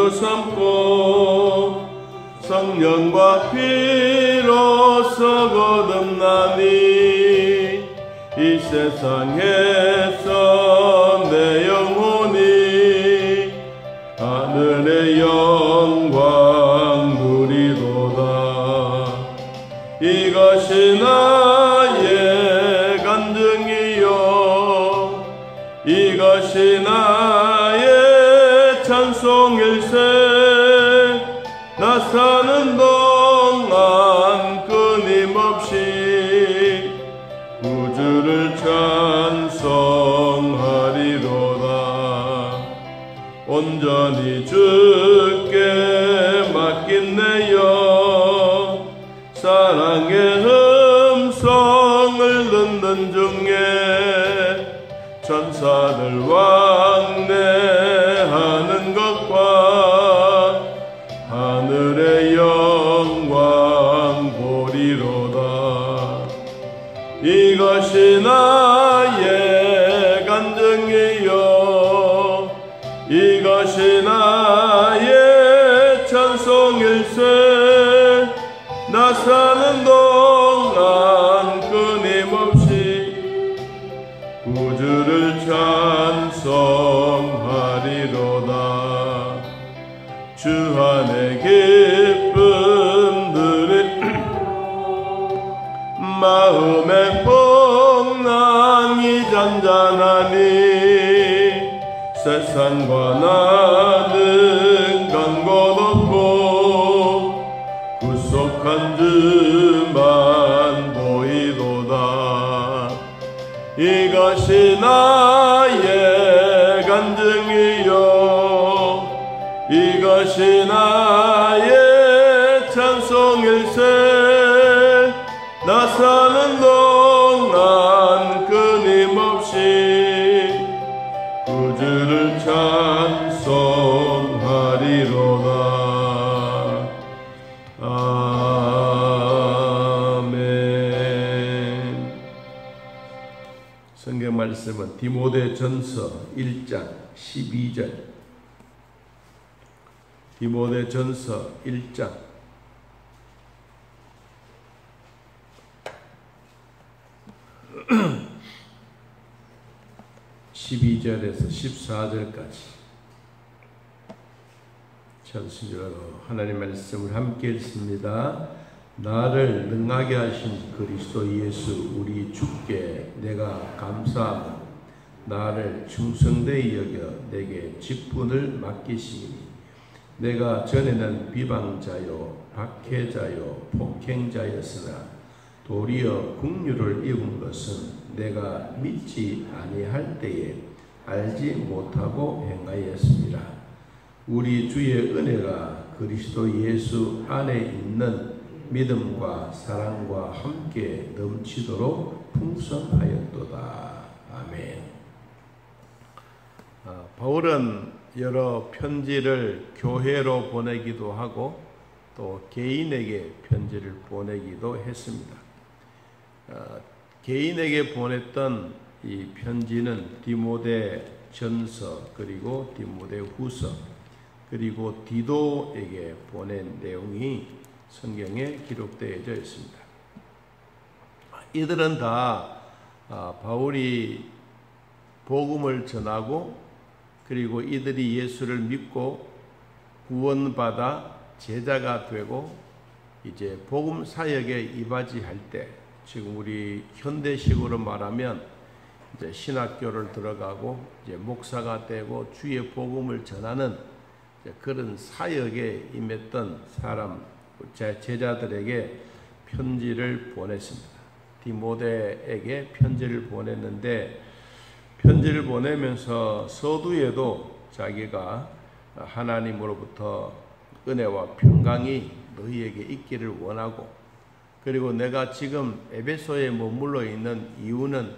주 삼고 성령과 피로써 거듭나니 이 세상에서 내 영혼이 하늘의 영광 누리도다. 이것이 나의 간증이요 이것이 나의 찬송일세. 나 사는 동안 끊임없이 구주를 찬송하리로다. 온전히 주께 맡긴 내 영 사랑의 음성을 듣는 중에 천사들 왕래하는 것과 하늘의 영광 보리로다. 이것이 나의 간증이요 이것이 나의 찬송일세. 나 사는 동안 끊임없이 구주를 찬송하리로다. 주 안에 기쁨들이 마음의 풍랑이 잔잔하니 세상과 나는 간 곳 없고 구속한 주만 보이도다. 이것이 나의 간증이요 이것이 나의 찬송일세. 나 사는 동안 끊임없이 구주를 찬송하리로다. 아멘. 성경 말씀은 디모데전서 1장 12절. 디모데전서 1장 12절에서 14절까지 전순절로 하나님 말씀을 함께 읽습니다. 나를 능하게 하신 그리스도 예수 우리 주께 내가 감사하며 나를 충성되이 여겨 내게 직분을 맡기시니 내가 전에는 비방자요 박해자요 폭행자였으나 도리어 긍휼을 입은 것은 내가 믿지 아니할 때에 알지 못하고 행하였습니다. 우리 주의 은혜가 그리스도 예수 안에 있는 믿음과 사랑과 함께 넘치도록 풍성하였도다. 아멘. 바울은 여러 편지를 교회로 보내기도 하고 또 개인에게 편지를 보내기도 했습니다. 개인에게 보냈던 이 편지는 디모데전서 그리고 디모데후서 그리고 디도에게 보낸 내용이 성경에 기록되어져 있습니다. 이들은 다 바울이 복음을 전하고 그리고 이들이 예수를 믿고 구원받아 제자가 되고 이제 복음 사역에 이바지할 때, 지금 우리 현대식으로 말하면 이제 신학교를 들어가고 이제 목사가 되고 주의 복음을 전하는 그런 사역에 임했던 사람 제자들에게 편지를 보냈습니다. 디모데에게 편지를 보냈는데 편지를 보내면서 서두에도 자기가 하나님으로부터 은혜와 평강이 너희에게 있기를 원하고, 그리고 내가 지금 에베소에 머물러 있는 이유는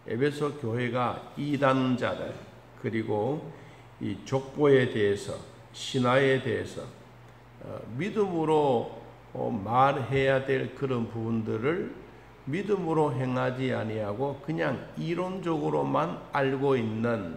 에베소 교회가 이단자들 그리고 이 족보에 대해서 신화에 대해서 믿음으로 말해야 될 그런 부분들을 믿음으로 행하지 아니하고 그냥 이론적으로만 알고 있는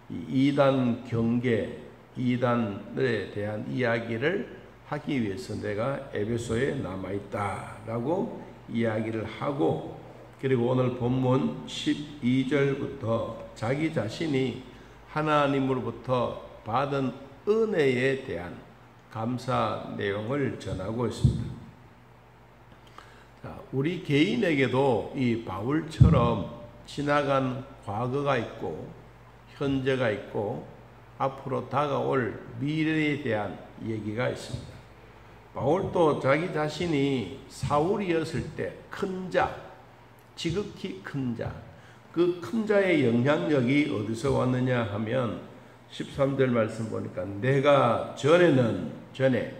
이 이단 경계 이단에 대한 이야기를 하기 위해서 내가 에베소에 남아있다라고 이야기를 하고, 그리고 오늘 본문 12절부터 자기 자신이 하나님으로부터 받은 은혜에 대한 감사 내용을 전하고 있습니다. 자, 우리 개인에게도 이 바울처럼 지나간 과거가 있고 현재가 있고 앞으로 다가올 미래에 대한 얘기가 있습니다. 바울도 자기 자신이 사울이었을 때 큰 자, 지극히 큰 자, 그 큰 자의 영향력이 어디서 왔느냐 하면 13절 말씀 보니까 내가 전에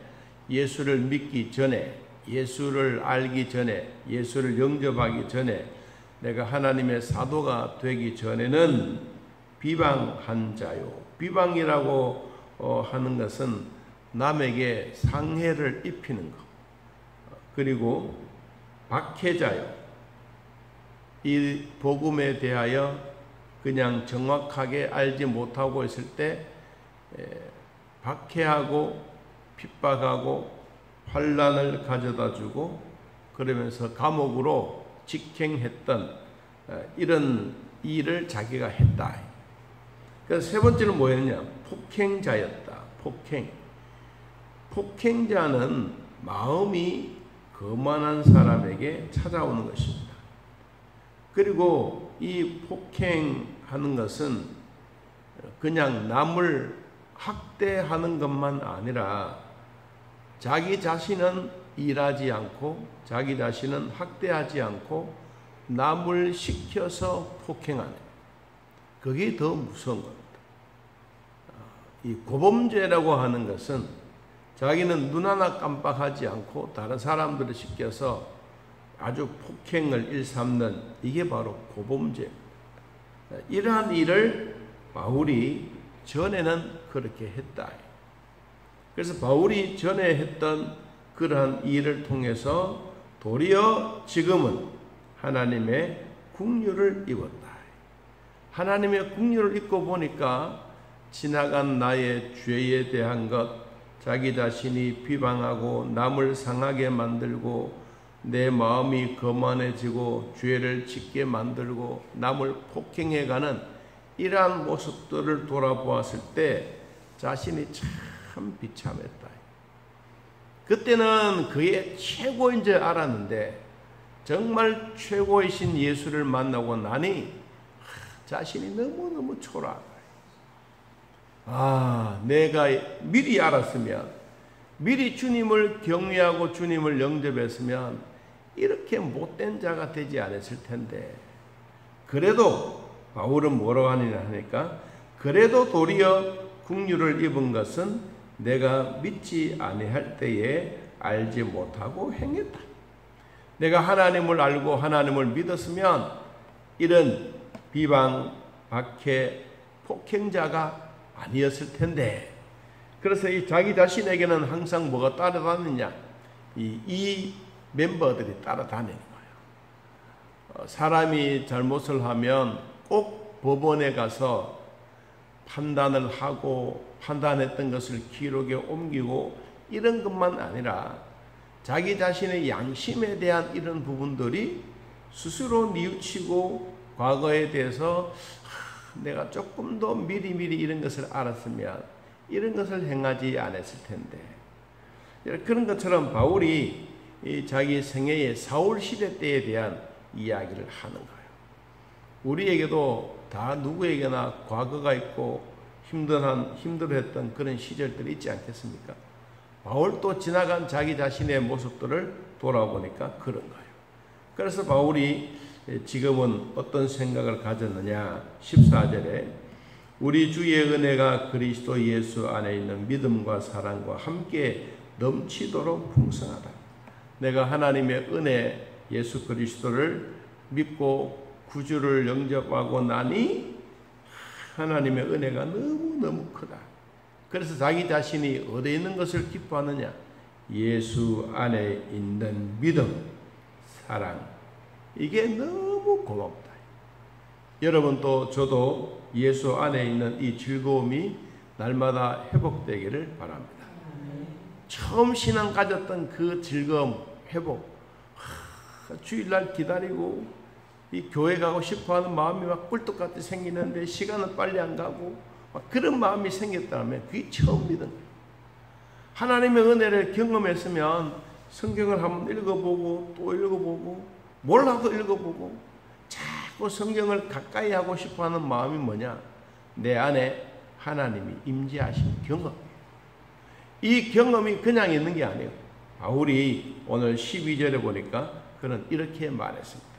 예수를 믿기 전에, 예수를 알기 전에, 예수를 영접하기 전에, 내가 하나님의 사도가 되기 전에는 비방한 자요. 비방이라고 하는 것은 남에게 상해를 입히는 것. 그리고 박해자요. 이 복음에 대하여 그냥 정확하게 알지 못하고 있을 때 박해하고 핍박하고 환난을 가져다 주고 그러면서 감옥으로 직행했던 이런 일을 자기가 했다. 그래서 세 번째는 뭐였냐? 폭행자였다. 폭행자는 마음이 거만한 사람에게 찾아오는 것입니다. 그리고 이 폭행하는 것은 그냥 남을 학대하는 것만 아니라 자기 자신은 일하지 않고 자기 자신은 학대하지 않고 남을 시켜서 폭행하는, 그게 더 무서운 겁니다. 이 고범죄라고 하는 것은 자기는 눈 하나 깜빡하지 않고 다른 사람들을 시켜서 아주 폭행을 일삼는, 이게 바로 고범죄입니다. 이러한 일을 바울이 전에는 그렇게 했다. 그래서 바울이 전에 했던 그러한 일을 통해서 도리어 지금은 하나님의 긍휼을 입었다. 하나님의 긍휼을 입고 보니까 지나간 나의 죄에 대한 것, 자기 자신이 비방하고 남을 상하게 만들고 내 마음이 거만해지고 죄를 짓게 만들고 남을 폭행해가는 이러한 모습들을 돌아보았을 때 자신이 참 비참했다. 그때는 그의 최고인 줄 알았는데 정말 최고이신 예수를 만나고 나니 자신이 너무너무 초라하다. 내가 미리 알았으면, 미리 주님을 경외하고 주님을 영접했으면 이렇게 못된 자가 되지 않았을 텐데. 그래도 바울은 뭐라고 하니까 그래도 도리어 긍휼을 입은 것은 내가 믿지 아니할 때에 알지 못하고 행했다. 내가 하나님을 알고 하나님을 믿었으면 이런 비방, 박해, 폭행자가 아니었을 텐데. 그래서 이 자기 자신에게는 항상 뭐가 따라다니냐? 이 멤버들이 따라다니는 거예요. 사람이 잘못을 하면 꼭 법원에 가서 판단을 하고 판단했던 것을 기록에 옮기고 이런 것만 아니라 자기 자신의 양심에 대한 이런 부분들이 스스로 뉘우치고 과거에 대해서 내가 조금 더 미리미리 이런 것을 알았으면 이런 것을 행하지 않았을 텐데. 그런 것처럼 바울이 자기 생애의 사울 시대 때에 대한 이야기를 하는 거예요. 우리에게도 다 누구에게나 과거가 있고 힘들었던 그런 시절들이 있지 않겠습니까? 바울도 지나간 자기 자신의 모습들을 돌아보니까 그런 거예요. 그래서 바울이 지금은 어떤 생각을 가졌느냐? 14절에 우리 주의 은혜가 그리스도 예수 안에 있는 믿음과 사랑과 함께 넘치도록 풍성하다. 내가 하나님의 은혜 예수 그리스도를 믿고 구주를 영접하고 나니 하나님의 은혜가 너무너무 크다. 그래서 자기 자신이 어디에 있는 것을 기뻐하느냐? 예수 안에 있는 믿음, 사랑. 이게 너무 고맙다. 여러분 또 저도 예수 안에 있는 이 즐거움이 날마다 회복되기를 바랍니다. 처음 신앙 가졌던 그 즐거움, 회복, 주일날 기다리고 이 교회 가고 싶어하는 마음이 막 꿀떡같이 생기는데 시간은 빨리 안 가고 막 그런 마음이 생겼다면 그게 처음 믿은 거예요. 하나님의 은혜를 경험했으면 성경을 한번 읽어보고 또 읽어보고 몰라도 읽어보고 자꾸 성경을 가까이 하고 싶어하는 마음이 뭐냐? 내 안에 하나님이 임재하신 경험. 이 경험이 그냥 있는 게 아니에요. 바울이 오늘 12절에 보니까 그는 이렇게 말했습니다.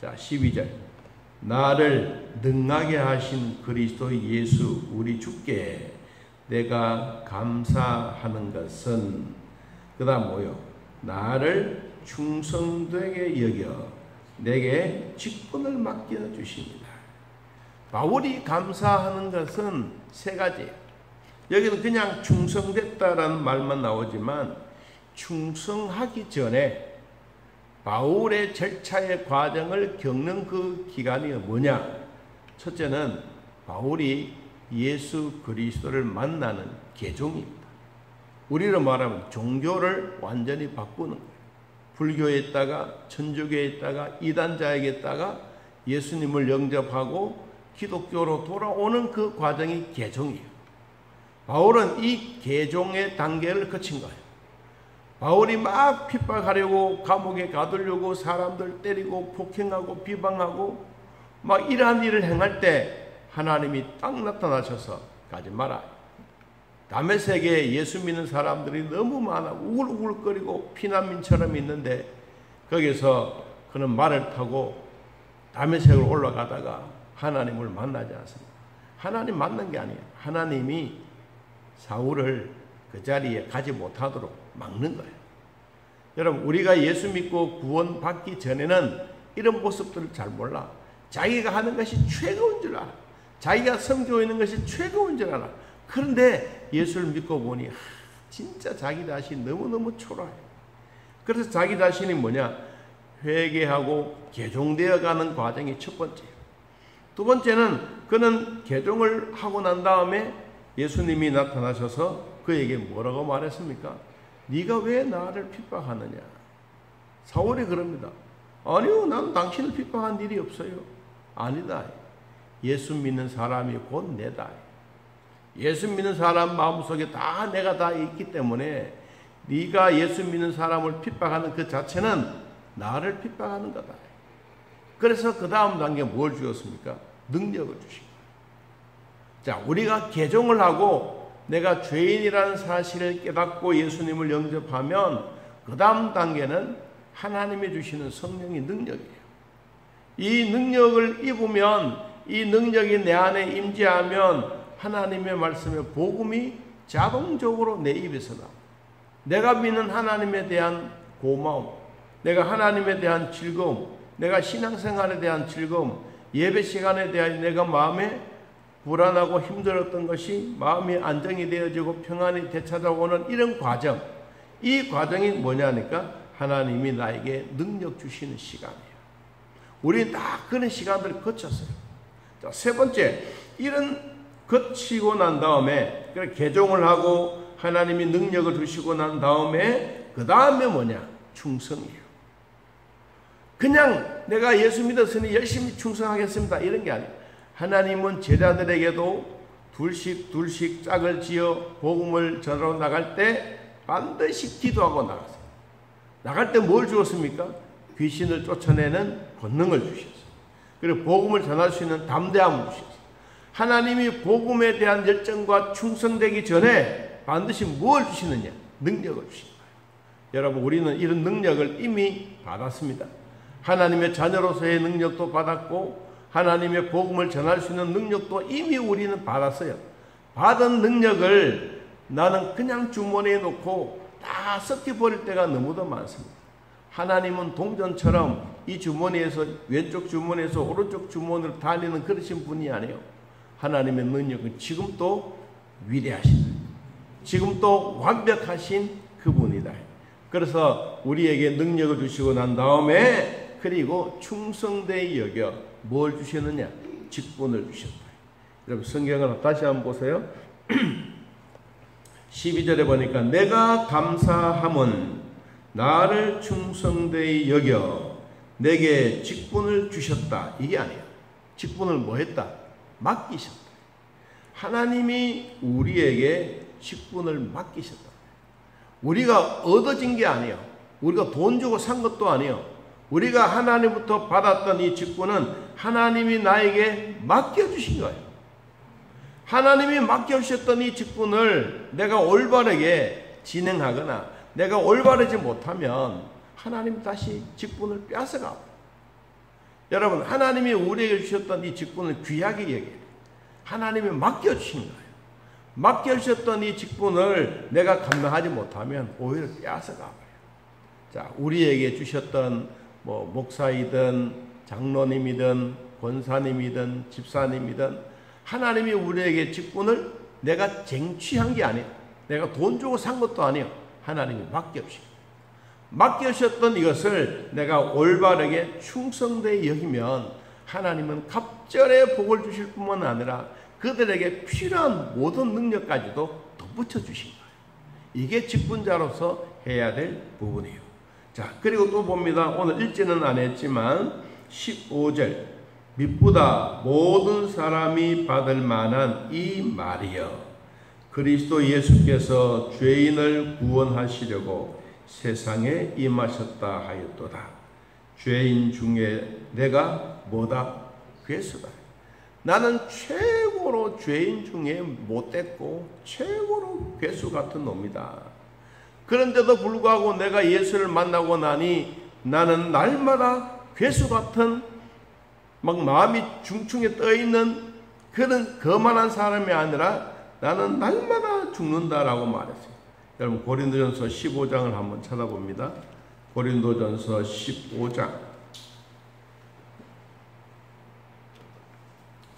자, 12절. 나를 능하게 하신 그리스도 예수 우리 주께 내가 감사하는 것은, 그 다음 뭐요? 나를 충성되게 여겨 내게 직분을 맡겨 주십니다. 바울이 감사하는 것은 세 가지예요. 여기는 그냥 충성됐다라는 말만 나오지만 충성하기 전에 바울의 절차의 과정을 겪는 그 기간이 뭐냐? 첫째는 바울이 예수 그리스도를 만나는 개종입니다. 우리로 말하면 종교를 완전히 바꾸는 거예요. 불교에 있다가 천주교에 있다가 이단자에게 있다가 예수님을 영접하고 기독교로 돌아오는 그 과정이 개종이에요. 바울은 이 개종의 단계를 거친 거예요. 바울이 막 핍박하려고 감옥에 가두려고 사람들 때리고 폭행하고 비방하고 막 이러한 일을 행할 때 하나님이 딱 나타나셔서 가지 마라. 다메섹에 예수 믿는 사람들이 너무 많아 우글우글거리고 피난민처럼 있는데 거기서 그는 말을 타고 다메섹으로 올라가다가 하나님을 만나지 않습니다. 하나님 만난 게 아니에요. 하나님이 사울을 그 자리에 가지 못하도록 막는 거예요. 여러분, 우리가 예수 믿고 구원받기 전에는 이런 모습들을 잘 몰라. 자기가 하는 것이 최고인 줄 알아. 자기가 섬기고 있는 것이 최고인 줄 알아. 그런데 예수를 믿고 보니 진짜 자기 자신이 너무너무 초라해. 그래서 자기 자신이 뭐냐? 회개하고 개종되어 가는 과정이 첫 번째예요. 두 번째는 그는 개종을 하고 난 다음에 예수님이 나타나셔서 그에게 뭐라고 말했습니까? 네가 왜 나를 핍박하느냐? 사울이 그럽니다. 아니요, 나는 당신을 핍박한 일이 없어요. 아니다. 예수 믿는 사람이 곧 내다. 예수 믿는 사람 마음속에 다 내가 다 있기 때문에 네가 예수 믿는 사람을 핍박하는 그 자체는 나를 핍박하는 거다. 그래서 그 다음 단계 뭘 주었습니까? 능력을 주신 거예요. 자, 우리가 개종을 하고 내가 죄인이라는 사실을 깨닫고 예수님을 영접하면 그 다음 단계는 하나님이 주시는 성령의 능력이에요. 이 능력을 입으면, 이 능력이 내 안에 임재하면 하나님의 말씀의 복음이 자동적으로 내 입에서 나와. 내가 믿는 하나님에 대한 고마움, 내가 하나님에 대한 즐거움, 내가 신앙생활에 대한 즐거움, 예배 시간에 대한 내가 마음에 불안하고 힘들었던 것이 마음이 안정이 되어지고 평안이 되찾아오는 이런 과정, 이 과정이 뭐냐니까 하나님이 나에게 능력 주시는 시간이에요. 우리는 다 그런 시간들을 거쳤어요. 자, 세 번째, 이런 거치고 난 다음에 개종을 하고 하나님이 능력을 주시고 난 다음에 그 다음에 뭐냐? 충성이에요. 그냥 내가 예수 믿었으니 열심히 충성하겠습니다 이런 게 아니에요. 하나님은 제자들에게도 둘씩 짝을 지어 복음을 전하러 나갈 때 반드시 기도하고 나갔어요. 나갈 때 뭘 주었습니까? 귀신을 쫓아내는 권능을 주셨어요. 그리고 복음을 전할 수 있는 담대함을 주셨어요. 하나님이 복음에 대한 열정과 충성되기 전에 반드시 뭘 주시느냐? 능력을 주신 거예요. 여러분, 우리는 이런 능력을 이미 받았습니다. 하나님의 자녀로서의 능력도 받았고 하나님의 복음을 전할 수 있는 능력도 이미 우리는 받았어요. 받은 능력을 나는 그냥 주머니에 놓고 다 섞여버릴 때가 너무도 많습니다. 하나님은 동전처럼 이 주머니에서 왼쪽 주머니에서 오른쪽 주머니로 다니는 그러신 분이 아니에요. 하나님의 능력은 지금도 위대하시다. 지금도 완벽하신 그분이다. 그래서 우리에게 능력을 주시고 난 다음에 그리고 충성되이 여겨 뭘 주셨느냐? 직분을 주셨다. 여러분, 성경을 다시 한번 보세요. 12절에 보니까 내가 감사함은 나를 충성되이 여겨 내게 직분을 주셨다. 이게 아니에요. 직분을 뭐 했다? 맡기셨다. 하나님이 우리에게 직분을 맡기셨다. 우리가 얻어진 게 아니에요. 우리가 돈 주고 산 것도 아니에요. 우리가 하나님부터 받았던 이 직분은 하나님이 나에게 맡겨주신 거예요. 하나님이 맡겨주셨던 이 직분을 내가 올바르게 진행하거나 내가 올바르지 못하면 하나님 다시 직분을 뺏어가. 여러분, 하나님이 우리에게 주셨던 이 직분을 귀하게 여겨요. 하나님이 맡겨주신 거예요. 맡겨주셨던 이 직분을 내가 감당하지 못하면 오히려 뺏어가 버려요. 자, 우리에게 주셨던 목사이든 장로님이든 권사님이든 집사님이든 하나님이 우리에게 직분을 내가 쟁취한 게 아니에요. 내가 돈 주고 산 것도 아니에요. 하나님이 맡겨주셨던 이것을 내가 올바르게 충성되이 여기면 하나님은 갑절의 복을 주실 뿐만 아니라 그들에게 필요한 모든 능력까지도 덧붙여 주신 거예요. 이게 직분자로서 해야 될 부분이에요. 자, 그리고 또 봅니다. 오늘 읽지는 안 했지만 15절 미쁘다 모든 사람이 받을 만한 이 말이여 그리스도 예수께서 죄인을 구원하시려고 세상에 임하셨다 하였도다. 죄인 중에 내가 뭐다? 괴수다. 나는 최고로 죄인 중에 못됐고 최고로 괴수 같은 놈이다. 그런데도 불구하고 내가 예수를 만나고 나니 나는 날마다 괴수 같은 막 마음이 중충에 떠있는 그런 거만한 사람이 아니라 나는 날마다 죽는다라고 말했어요. 여러분 고린도전서 15장을 한번 찾아봅니다. 고린도전서 15장.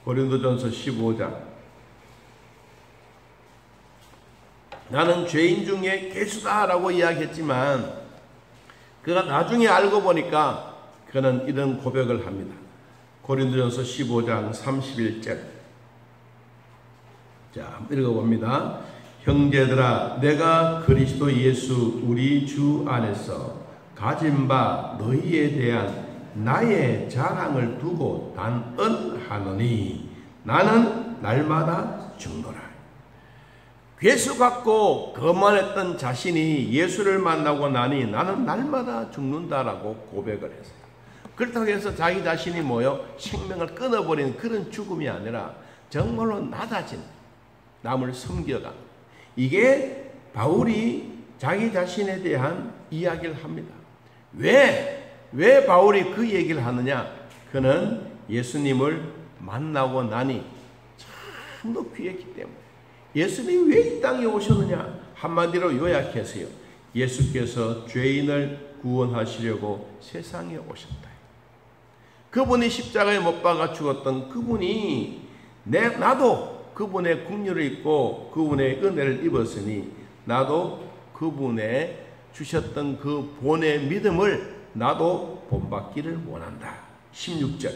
고린도전서 15장. 나는 죄인 중에 괴수다라고 이야기했지만 그가 나중에 알고 보니까 그는 이런 고백을 합니다. 고린도전서 15장 31절. 자, 한번 읽어봅니다. 형제들아 내가 그리스도 예수 우리 주 안에서 가진 바 너희에 대한 나의 자랑을 두고 단언하노니 나는 날마다 죽노라. 괴수 같고 거만했던 자신이 예수를 만나고 나니 나는 날마다 죽는다라고 고백을 했어요. 그렇다고 해서 자기 자신이 생명을 끊어버리는 그런 죽음이 아니라 정말로 낮아진 남을 섬겨가는, 이게 바울이 자기 자신에 대한 이야기를 합니다. 왜 바울이 그 얘기를 하느냐? 그는 예수님을 만나고 나니 참도 귀했기 때문에. 예수님이 왜 이 땅에 오셨느냐? 한마디로 요약해서요, 예수께서 죄인을 구원하시려고 세상에 오셨다. 그분이 십자가에 못 박아 죽었던 그분이 나도 그분의 긍휼을 입고 그분의 은혜를 입었으니 나도 그분의 주셨던 그 본의 믿음을 나도 본받기를 원한다. 16절.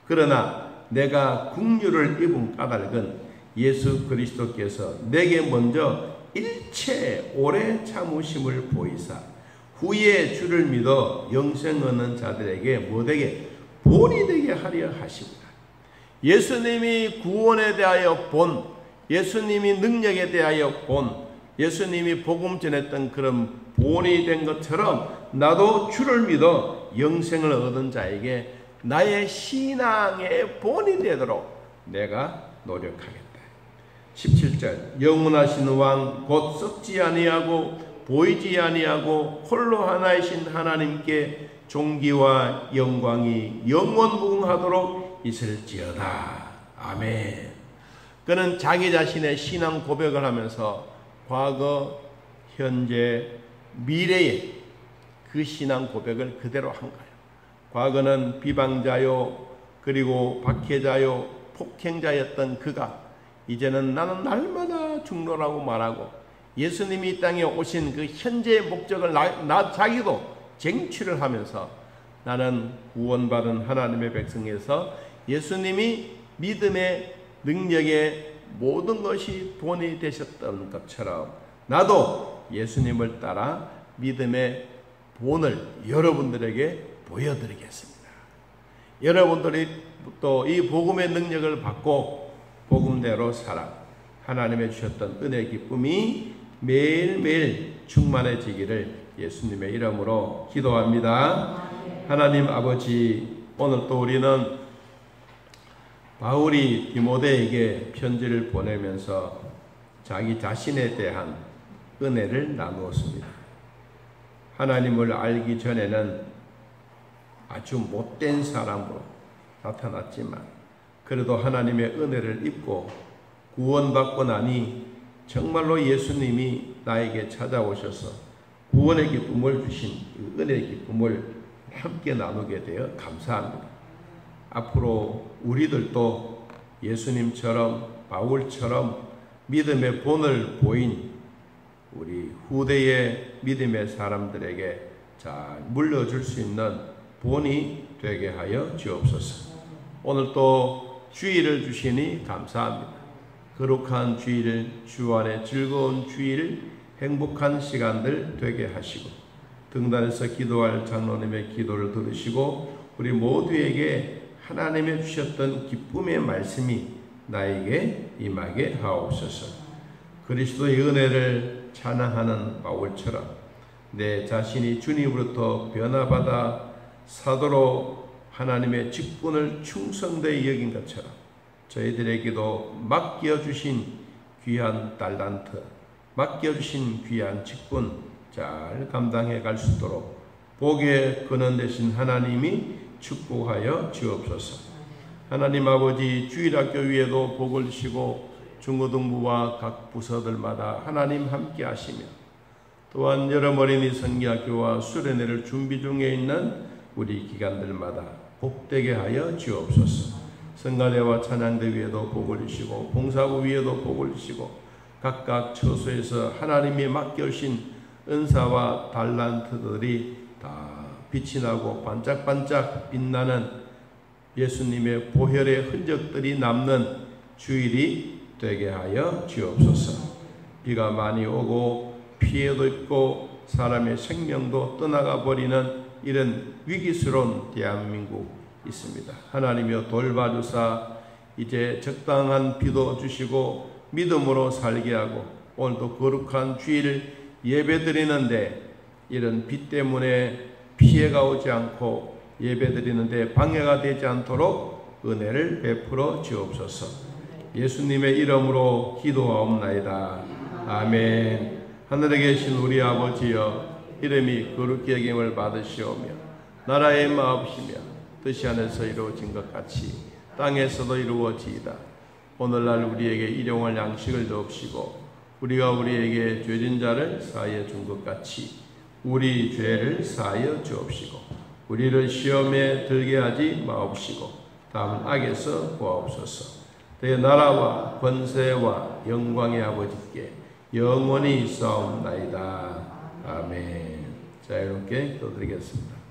그러나 내가 긍휼을 입은 까닭은 예수 그리스도께서 내게 먼저 일체 오래 참으심을 보이사 후에 주를 믿어 영생 얻는 자들에게 뭐되게 본이 되게 하려 하십니다. 예수님이 구원에 대하여 본, 예수님이 능력에 대하여 본, 예수님이 복음 전했던 그런 본이 된 것처럼 나도 주를 믿어 영생을 얻은 자에게 나의 신앙의 본이 되도록 내가 노력하겠다. 17절. 영원하신 왕 곧 썩지 아니하고 보이지 아니하고 홀로 하나이신 하나님께 존귀와 영광이 영원무궁하도록 있을지어다. 아멘. 그는 자기 자신의 신앙 고백을 하면서 과거, 현재, 미래의 그 신앙 고백을 그대로 한 거예요. 과거는 비방자요, 그리고 박해자요, 폭행자였던 그가 이제는 나는 날마다 죽노라고 말하고 예수님이 이 땅에 오신 그 현재의 목적을 자기도 쟁취를 하면서 나는 구원받은 하나님의 백성에서 예수님이 믿음의 능력의 모든 것이 본이 되셨던 것처럼 나도 예수님을 따라 믿음의 본을 여러분들에게 보여드리겠습니다. 여러분들이 또 이 복음의 능력을 받고 복음대로 살아 하나님의 주셨던 은혜의 기쁨이 매일매일 충만해지기를 예수님의 이름으로 기도합니다. 하나님 아버지, 오늘 또 우리는 바울이 디모데에게 편지를 보내면서 자기 자신에 대한 은혜를 나누었습니다. 하나님을 알기 전에는 아주 못된 사람으로 나타났지만 그래도 하나님의 은혜를 입고 구원받고 나니 정말로 예수님이 나에게 찾아오셔서 구원의 기쁨을 주신 그 은혜의 기쁨을 함께 나누게 되어 감사합니다. 앞으로 우리들도 예수님처럼 바울처럼 믿음의 본을 보인 우리 후대의 믿음의 사람들에게 잘 물려줄 수 있는 본이 되게 하여 주옵소서. 오늘 또 주일을 주시니 감사합니다. 거룩한 주일, 주 안에 즐거운 주일, 행복한 시간들 되게 하시고 등단에서 기도할 장로님의 기도를 들으시고 우리 모두에게 하나님의 주셨던 기쁨의 말씀이 나에게 임하게 하옵소서. 그리스도의 은혜를 찬양하는 바울처럼 내 자신이 주님으로부터 변화받아 사도로 하나님의 직분을 충성되이 여긴 것처럼 저희들에게도 맡겨주신 귀한 달란트, 맡겨주신 귀한 직분 잘 감당해 갈 수 있도록 복의 근원 되신 하나님이 축복하여 주옵소서. 하나님 아버지, 주일학교 위에도 복을 주시고 중고등부와 각 부서들마다 하나님 함께 하시며 또한 여러 어린이 성기학교와 수련회를 준비 중에 있는 우리 기관들마다 복되게 하여 주옵소서. 성가대와 찬양대 위에도 복을 주시고 봉사부 위에도 복을 주시고 각각 처소에서 하나님이 맡겨주신 은사와 달란트들이 다 빛이 나고 반짝반짝 빛나는 예수님의 보혈의 흔적들이 남는 주일이 되게 하여 주옵소서. 비가 많이 오고 피해도 있고 사람의 생명도 떠나가 버리는 이런 위기스러운 대한민국 있습니다. 하나님이여 돌봐주사 이제 적당한 비도 주시고 믿음으로 살게 하고 오늘도 거룩한 주일 예배드리는데 이런 비 때문에 피해가 오지 않고 예배드리는데 방해가 되지 않도록 은혜를 베풀어 주옵소서. 예수님의 이름으로 기도하옵나이다. 아멘. 하늘에 계신 우리 아버지여, 이름이 거룩히 여김을 받으시오며 나라의 마옵시며 뜻이 하늘에서 이루어진 것 같이 땅에서도 이루어지이다. 오늘날 우리에게 일용할 양식을 주옵시고 우리가 우리에게 죄진 자를 사하여 준 것 같이 우리 죄를 사하여 주옵시고 우리를 시험에 들게 하지 마옵시고 다만 악에서 구하옵소서. 내 나라와 권세와 영광의 아버지께 영원히 있사옵나이다. 아멘. 자, 여러분께 기도드리겠습니다.